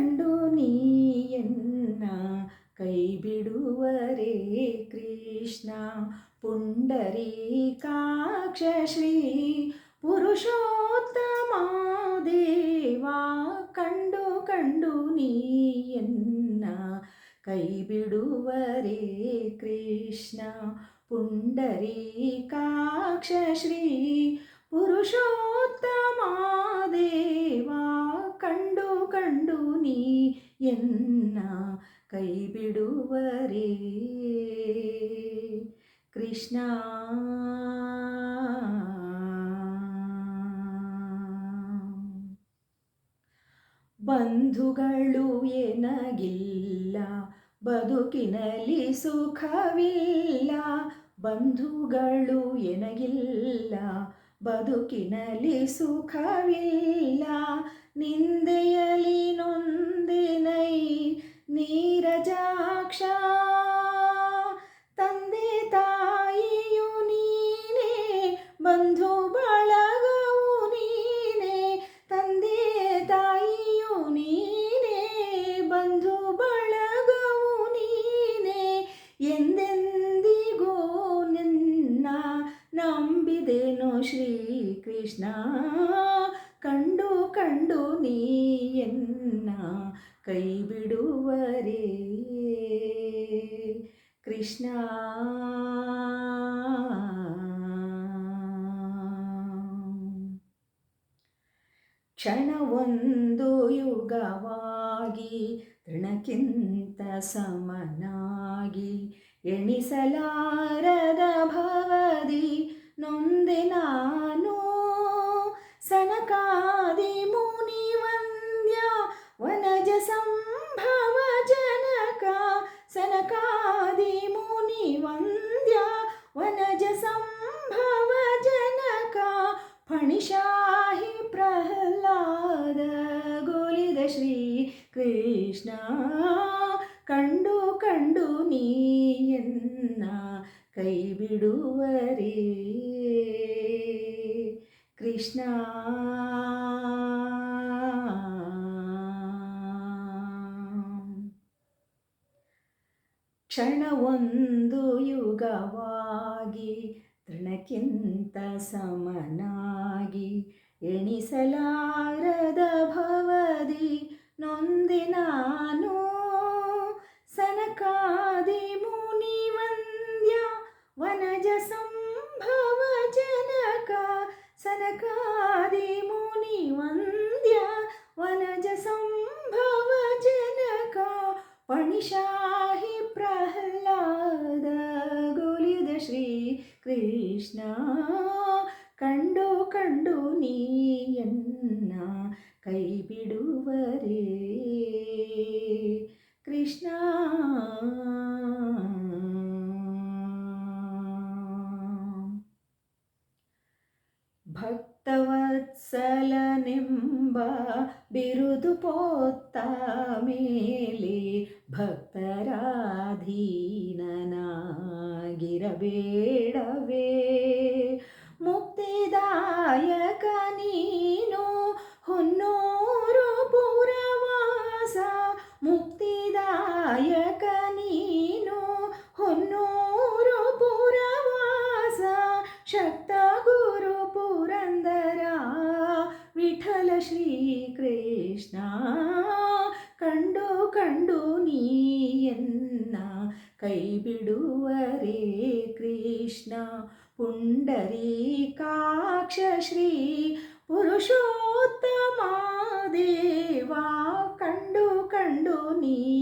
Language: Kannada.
ಕಂಡು ನೀಯನ್ನ ಕೈ ಬಿಡುವರೇ ಕೃಷ್ಣ. ಪುಂಡರೀಕಾಕ್ಷ ಶ್ರೀ ಪುರುಷೋತ್ತಮ ದೇವಾ ಕಂಡು ಕಂಡು ನೀಯನ್ನ ಕೈ ಬಿಡುವರೇ ಕೃಷ್ಣ. ಪುಂಡರೀಕಾಕ್ಷ ಶ್ರೀ ಪುರುಷೋತ್ತಮ ದೇವಾ ಕಂಡು ಕಂಡು ನೀ ಎನ್ನ ಕೈ ಬಿಡುವರೇ ಕೃಷ್ಣ. ಬಂಧುಗಳು ಎನಗಿಲ್ಲ ಬದುಕಿನಲ್ಲಿ ಸುಖವಿಲ್ಲ. ಬಂಧುಗಳು ಎನಗಿಲ್ಲ ಬದುಕಿನಲ್ಲಿ ಸುಖವಿಲ್ಲ. ನಿಂದೆಯಲಿ ನೊಂದೆನೈ ನೀರಜಾಕ್ಷ. ತಂದೆ ತಾಯಿಯು ನೀನೇ ಬಂಧು ಬಳಗವು ನೀನೇ. ತಂದೆ ತಾಯಿಯು ನೀನೇ ಬಂಧು ಬಳಗವು ನೀನೇ. ಎಂದೆಂದಿಗೂ ನಿನ್ನ ನಂಬಿದೆನು ಶ್ರೀಕೃಷ್ಣ. ಕಂಡು ಕಂಡು ನೀಯನ್ನ ಕೈ ಬಿಡುವರೇ ಕೃಷ್ಣ. ಕ್ಷಣವೊಂದು ಯುಗವಾಗಿ ತೃಣಕ್ಕಿಂತ ಸಮನಾಗಿ ಎಣಿಸಲಾರದ ಭವದಿ ನೊಂದೆ ನಾನು. ಸನಕಾದಿ ಮುನಿವಂದ್ಯ ವನಜ ಸಂಭವ ಜನಕ. ಸನಕಾದಿ ಮುನಿವಂದ್ಯ ವನಜ ಸಂಭವ ಜನಕ. ಫಣಿಶಾಹಿ ಪ್ರಹ್ಲಾದ ಗೋಲಿದ ಶ್ರೀ ಕೃಷ್ಣ. ಕಂಡು ಕಂಡು ನೀಯನ್ನ ಕೈ ಬಿಡುವರೇ ಕೃಷ್ಣ. ಕ್ಷಣವೊಂದು ಯುಗವಾಗಿ ತೃಣಕ್ಕಿಂತ ಸಮನಾಗಿ ಎಣಿಸಲಾರದ ಭವದಿ ನೊಂದೆ ನಾನು. ಸನಕಾದಿ ಮುನಿವಂದ್ಯ ವನಜ ಸಂಭವ ಜನಕ. ಸನಕಾದಿ ಮುನಿವಂದ್ಯ ವನಜ ಸಂಭವ ಜನಕ. ಫಣಿಶಾಹಿ ಪ್ರಹ್ಲಾದ ಗೋಲಿದ ಶ್ರೀ ಕೃಷ್ಣ. ಕಂಡು ಕಂಡು ನೀಯನ್ನ ಕೈ ಬಿಡುವರೇ ಕೃಷ್ಣ. ಭಕ್ತವತ್ಸಲನೆಂಬ ಬಿರುದು ಪೊತ್ತ ಮೇಲೆ ಭಕ್ತರಾಧೀನನಾಗಿರಬೇಡವೇ. ಮುಕ್ತಿದಾಯಕ ನೀನು ಹೊನ್ನೂರು ಪುರವಾಸ. ಮುಕ್ತಿದಾಯಕ ನೀನು ಹೊನ್ನೂರು ಪುರವಾಸ. ಶಕ್ತ ಗುರು ಪುರಂದರ ವಿಠಲ ಶ್ರೀಕೃಷ್ಣ. ಕಂಡು ಕಂಡು ನೀಯನ್ನ ಕೈ ಬಿಡುವರೇ ಕೃಷ್ಣ. ಪುಂಡರೀಕಾಕ್ಷ ಶ್ರೀ ಪುರುಷೋತ್ತಮ ದೇವಾ ಕಂಡು ಕಂಡು ನೀ